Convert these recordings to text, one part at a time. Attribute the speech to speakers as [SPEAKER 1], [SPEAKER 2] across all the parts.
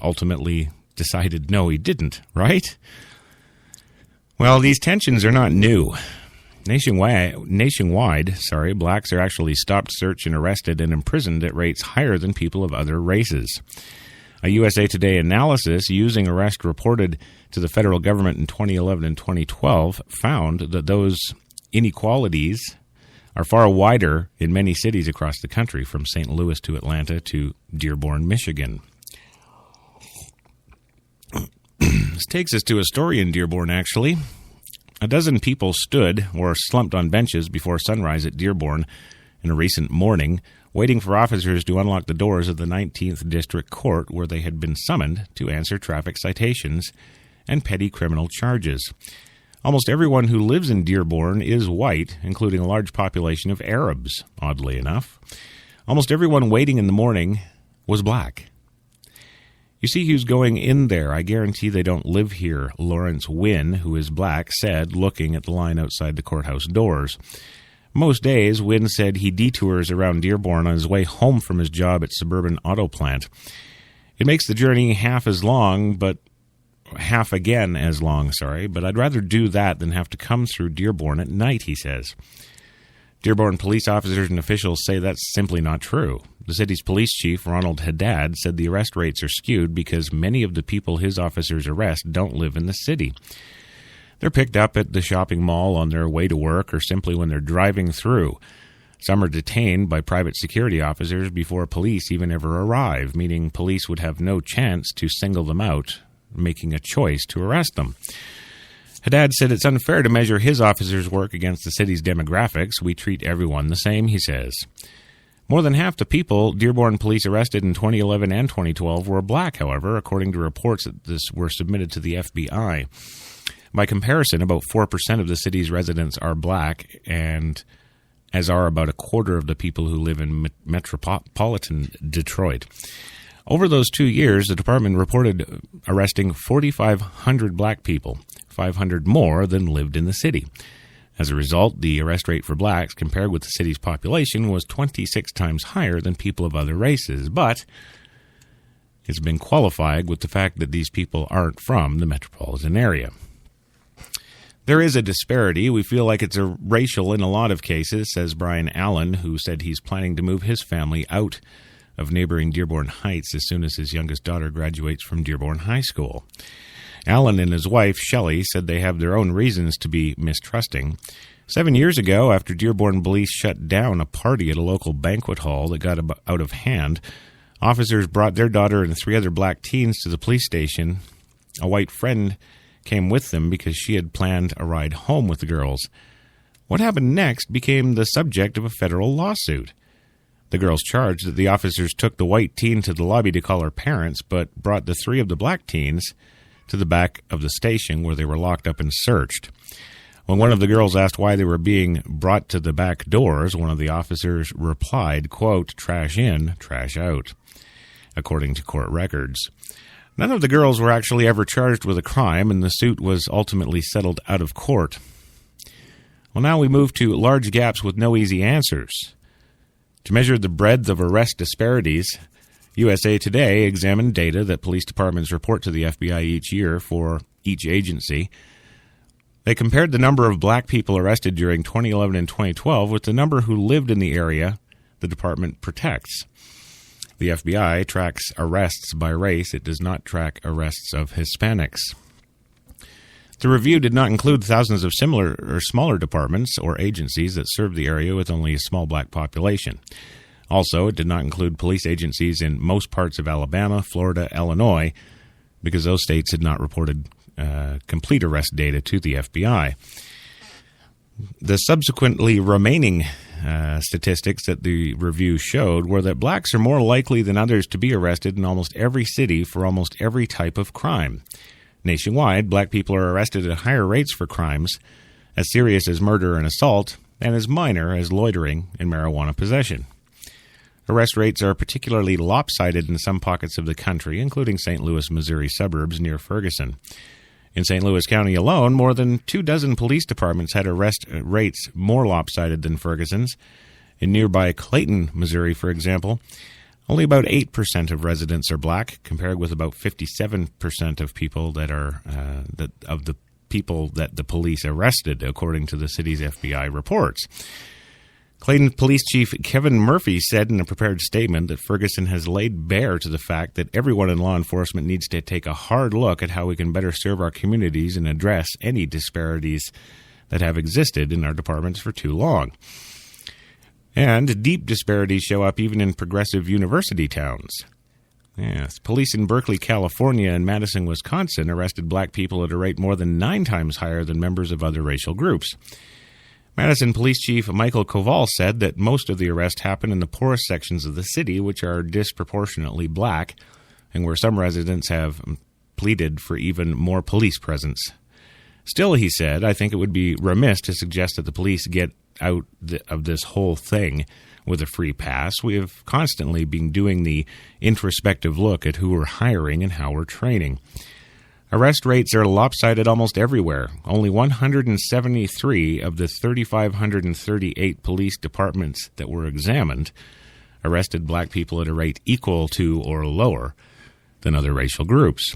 [SPEAKER 1] ultimately decided no, he didn't, right? Well, these tensions are not new. Nationwide, blacks are actually stopped, searched, and arrested and imprisoned at rates higher than people of other races. A USA Today analysis using arrests reported to the federal government in 2011 and 2012 found that those inequalities are far wider in many cities across the country, from St. Louis to Atlanta to Dearborn, Michigan. This takes us to a story in Dearborn, actually. A dozen people stood or slumped on benches before sunrise at Dearborn in a recent morning, waiting for officers to unlock the doors of the 19th District Court, where they had been summoned to answer traffic citations and petty criminal charges. Almost everyone who lives in Dearborn is white, including a large population of Arabs, oddly enough. Almost everyone waiting in the morning was black. You see who's going in there. I guarantee they don't live here, Lawrence Wynn, who is black, said, looking at the line outside the courthouse doors. Most days, Wynn said he detours around Dearborn on his way home from his job at Suburban Auto Plant. It makes the journey half as long, but I'd rather do that than have to come through Dearborn at night, he says. Dearborn police officers and officials say that's simply not true. The city's police chief, Ronald Haddad, said the arrest rates are skewed because many of the people his officers arrest don't live in the city. They're picked up at the shopping mall on their way to work or simply when they're driving through. Some are detained by private security officers before police even ever arrive, meaning police would have no chance to single them out, making a choice to arrest them. Haddad said it's unfair to measure his officers' work against the city's demographics. We treat everyone the same, he says. More than half the people Dearborn police arrested in 2011 and 2012 were black, however, according to reports that were submitted to the FBI. By comparison, about 4% of the city's residents are black, and as are about a quarter of the people who live in metropolitan Detroit. Over those 2 years, the department reported arresting 4,500 black people, 500 more than lived in the city. As a result, the arrest rate for blacks compared with the city's population was 26 times higher than people of other races, but it's been qualified with the fact that these people aren't from the metropolitan area. There is a disparity. We feel like it's racial in a lot of cases, says Brian Allen, who said he's planning to move his family out of neighboring Dearborn Heights as soon as his youngest daughter graduates from Dearborn High School. Allen and his wife, Shelley, said they have their own reasons to be mistrusting. 7 years ago, after Dearborn police shut down a party at a local banquet hall that got out of hand, officers brought their daughter and 3 other black teens to the police station. A white friend came with them because she had planned a ride home with the girls. What happened next became the subject of a federal lawsuit. The girls charged that the officers took the white teen to the lobby to call her parents, but brought the 3 of the black teens to the back of the station where they were locked up and searched. When one of the girls asked why they were being brought to the back doors, one of the officers replied, quote, "Trash in, trash out," according to court records. None of the girls were actually ever charged with a crime, and the suit was ultimately settled out of court. Well, now we move to large gaps with no easy answers. To measure the breadth of arrest disparities, USA Today examined data that police departments report to the FBI each year for each agency. They compared the number of black people arrested during 2011 and 2012 with the number who lived in the area the department protects. The FBI tracks arrests by race. It does not track arrests of Hispanics. The review did not include thousands of similar or smaller departments or agencies that serve the area with only a small black population. Also, it did not include police agencies in most parts of Alabama, Florida, Illinois, because those states had not reported complete arrest data to the FBI. The subsequently remaining statistics that the review showed were that blacks are more likely than others to be arrested in almost every city for almost every type of crime. Nationwide, black people are arrested at higher rates for crimes as serious as murder and assault and as minor as loitering and marijuana possession. Arrest rates are particularly lopsided in some pockets of the country, including St. Louis, Missouri suburbs near Ferguson. In St. Louis County alone, more than 24 police departments had arrest rates more lopsided than Ferguson's. In nearby Clayton, Missouri, for example, Only about 8% of residents are black, compared with about 57% of people that are of the people that the police arrested, according to the city's FBI reports. Clayton Police Chief Kevin Murphy said in a prepared statement that Ferguson has laid bare to the fact that everyone in law enforcement needs to take a hard look at how we can better serve our communities and address any disparities that have existed in our departments for too long. And deep disparities show up even in progressive university towns. Yes, police in Berkeley, California and Madison, Wisconsin arrested black people at a rate more than 9 times higher than members of other racial groups. Madison Police Chief Michael Koval said that most of the arrests happen in the poorest sections of the city, which are disproportionately black, and where some residents have pleaded for even more police presence. Still, he said, I think it would be remiss to suggest that the police get out of this whole thing with a free pass. We have constantly been doing the introspective look at who we're hiring and how we're training. Arrest rates are lopsided almost everywhere. Only 173 of the 3,538 police departments that were examined arrested black people at a rate equal to or lower than other racial groups.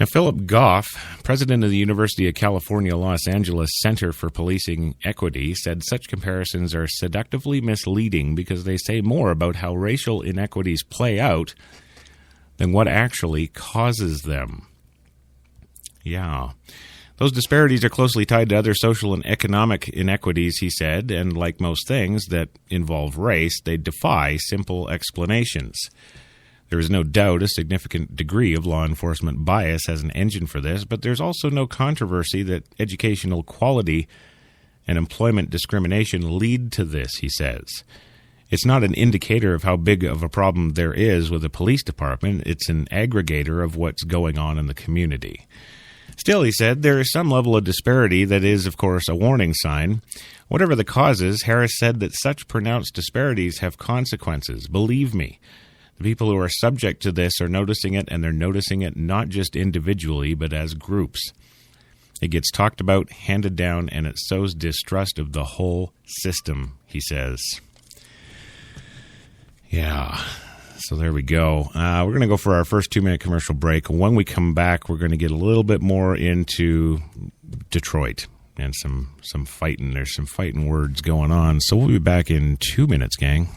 [SPEAKER 1] Now, Philip Goff, president of the University of California, Los Angeles Center for Policing Equity, said such comparisons are seductively misleading because they say more about how racial inequities play out than what actually causes them. Yeah. Those disparities are closely tied to other social and economic inequities, he said, and like most things that involve race, they defy simple explanations. There is no doubt a significant degree of law enforcement bias as an engine for this, but there's also no controversy that educational quality and employment discrimination lead to this, he says. It's not an indicator of how big of a problem there is with the police department. It's an aggregator of what's going on in the community. Still, he said, there is some level of disparity that is, of course, a warning sign. Whatever the causes, Harris said that such pronounced disparities have consequences. Believe me. The people who are subject to this are noticing it, and they're noticing it not just individually, but as groups. It gets talked about, handed down, and it sows distrust of the whole system, he says. Yeah, so there we go. We're going to go for our first 2-minute commercial break. When we come back, we're going to get a little bit more into Detroit and some fighting. There's some fighting words going on. So we'll be back in 2 minutes, gang.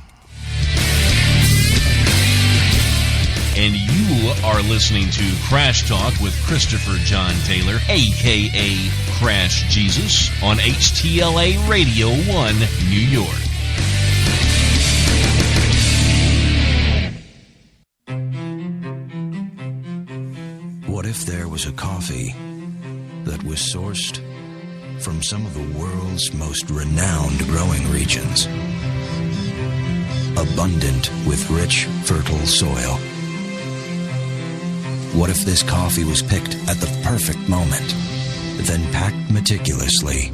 [SPEAKER 2] And you are listening to Crash Talk with Christopher John Taylor, a.k.a. Crash Jesus, on HTLA Radio 1, New York.
[SPEAKER 3] What if there was a coffee that was sourced from some of the world's most renowned growing regions, abundant with rich, fertile soil? What if this coffee was picked at the perfect moment, then packed meticulously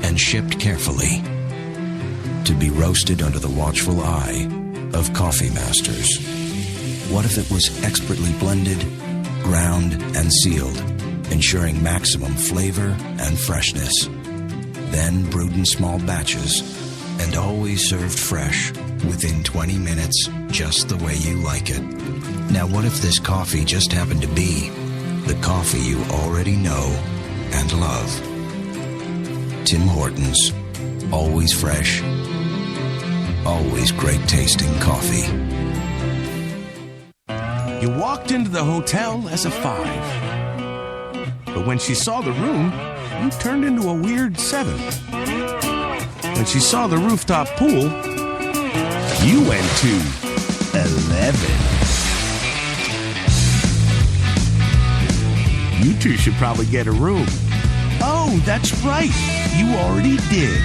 [SPEAKER 3] and shipped carefully to be roasted under the watchful eye of coffee masters? What if it was expertly blended, ground, and sealed, ensuring maximum flavor and freshness, then brewed in small batches and always served fresh within 20 minutes, just the way you like it? Now, what if this coffee just happened to be the coffee you already know and love? Tim Hortons. Always fresh. Always great tasting coffee.
[SPEAKER 4] You walked into the hotel as a 5. But when she saw the room, you turned into a weird 7. When she saw the rooftop pool, you went to 11. You two should probably get a room. Oh, that's right. You already did.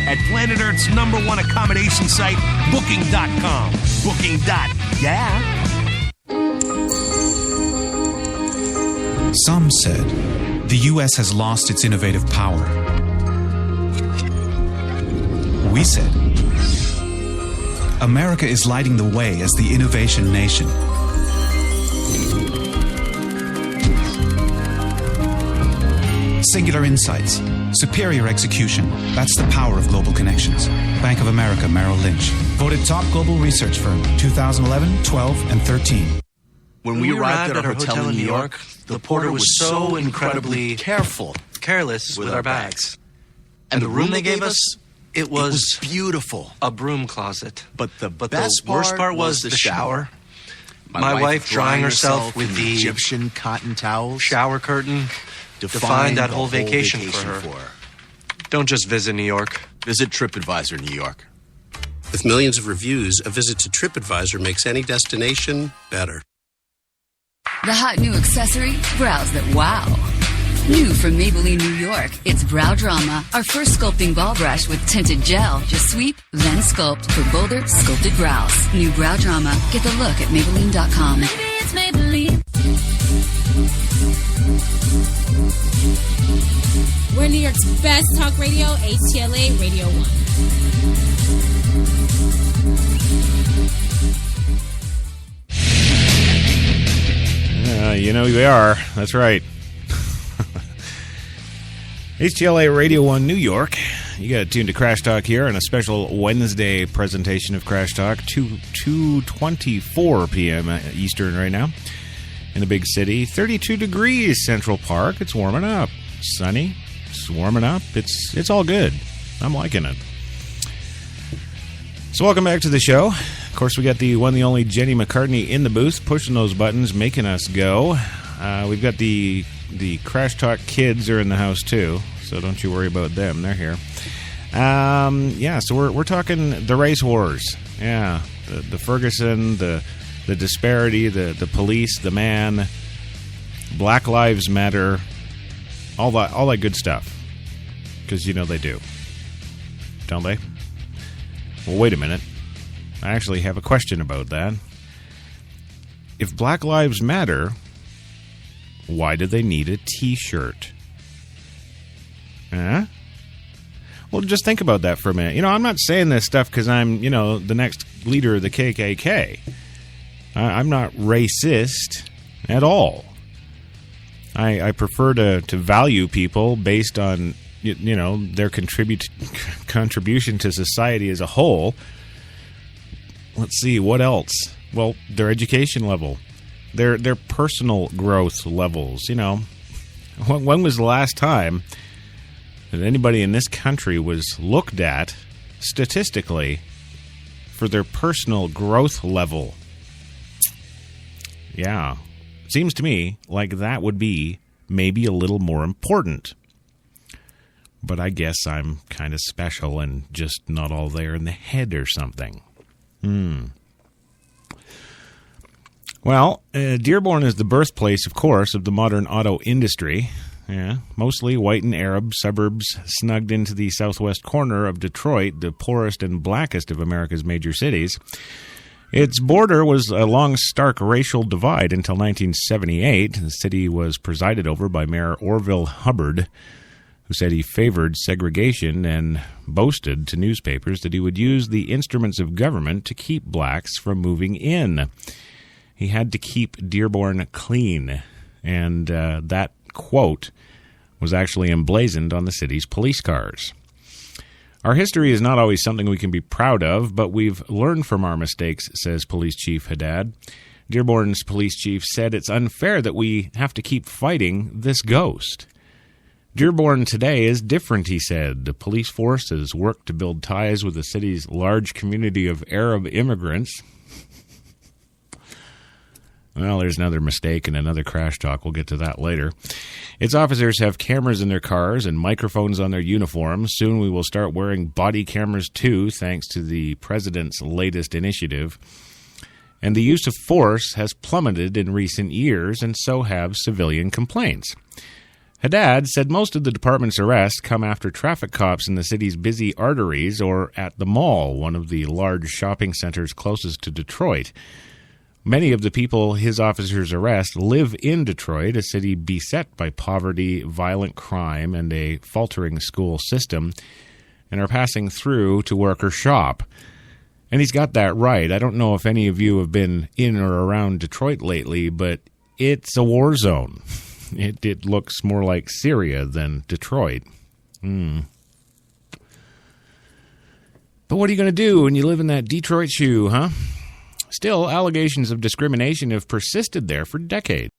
[SPEAKER 4] At Planet Earth's #1 accommodation site, Booking.com. Yeah.
[SPEAKER 5] Some said the U.S. has lost its innovative power. We said America is lighting the way as the innovation nation. Singular insights, Superior execution. That's the power of global connections. Bank of America Merrill Lynch. Voted top global research firm 2011, 12, and 13.
[SPEAKER 6] When we arrived at our hotel in New York, the porter was so incredibly careless with our bags. And the room they gave us, it was beautiful. A broom closet. But the worst part was the shower. My wife drying herself with the Egyptian cotton towels. Shower curtain defined that whole vacation for her. Don't just visit New York. Visit TripAdvisor New York.
[SPEAKER 7] With millions of reviews, a visit to TripAdvisor makes any destination better.
[SPEAKER 8] The hot new accessory, brows that wow. New from Maybelline, New York, it's Brow Drama, our first sculpting ball brush with tinted gel. Just sweep, then sculpt for bolder, sculpted brows. New Brow Drama. Get the look at Maybelline.com. Maybe it's Maybelline.
[SPEAKER 9] We're New York's best talk radio, HTLA Radio 1.
[SPEAKER 1] You know who they are. That's right. HTLA Radio 1 New York. You got tuned to Crash Talk here on a special Wednesday presentation of Crash Talk, 2:24 p.m. Eastern right now in the big city. 32 degrees Central Park. It's warming up. Sunny. It's warming up. It's all good. I'm liking it. So welcome back to the show. Of course, we got the one, the only Jenny McCartney in the booth, pushing those buttons, making us go. We've got the Crash Talk kids are in the house too, so don't you worry about them. They're here. So we're talking the race wars. Yeah, the Ferguson, the disparity, the police, the man, Black Lives Matter, all that good stuff. Because you know they do, don't they? Well, wait a minute. I actually have a question about that. If Black Lives Matter, why do they need a T-shirt? Well, just think about that for a minute. I'm not saying this stuff because I'm, the next leader of the KKK. I'm not racist at all. I prefer to value people based on, their contribution to society as a whole. Let's see, what else? Well, their education level. Their personal growth levels, When was the last time that anybody in this country was looked at statistically for their personal growth level? Yeah. Seems to me like that would be maybe a little more important. But I guess I'm kind of special and just not all there in the head or something. Well, Dearborn is the birthplace, of course, of the modern auto industry. Yeah, mostly white and Arab suburbs snugged into the southwest corner of Detroit, the poorest and blackest of America's major cities. Its border was along stark racial divide until 1978. The city was presided over by Mayor Orville Hubbard, who said he favored segregation and boasted to newspapers that he would use the instruments of government to keep blacks from moving in. He had to keep Dearborn clean, and that quote was actually emblazoned on the city's police cars. Our history is not always something we can be proud of, but we've learned from our mistakes, says Police Chief Haddad. Dearborn's police chief said it's unfair that we have to keep fighting this ghost. Dearborn today is different, he said. The police force has worked to build ties with the city's large community of Arab immigrants. Well, there's another mistake and another crash talk. We'll get to that later. Its officers have cameras in their cars and microphones on their uniforms. Soon we will start wearing body cameras too, thanks to the president's latest initiative. And the use of force has plummeted in recent years, and so have civilian complaints. Haddad said most of the department's arrests come after traffic cops in the city's busy arteries or at the mall, one of the large shopping centers closest to Detroit. Many of the people his officers arrest live in Detroit, a city beset by poverty, violent crime, and a faltering school system, and are passing through to work or shop. And he's got that right. I don't know if any of you have been in or around Detroit lately, but it's a war zone. It looks more like Syria than Detroit. But what are you going to do when you live in that Detroit shoe, huh? Still, allegations of discrimination have persisted there for decades.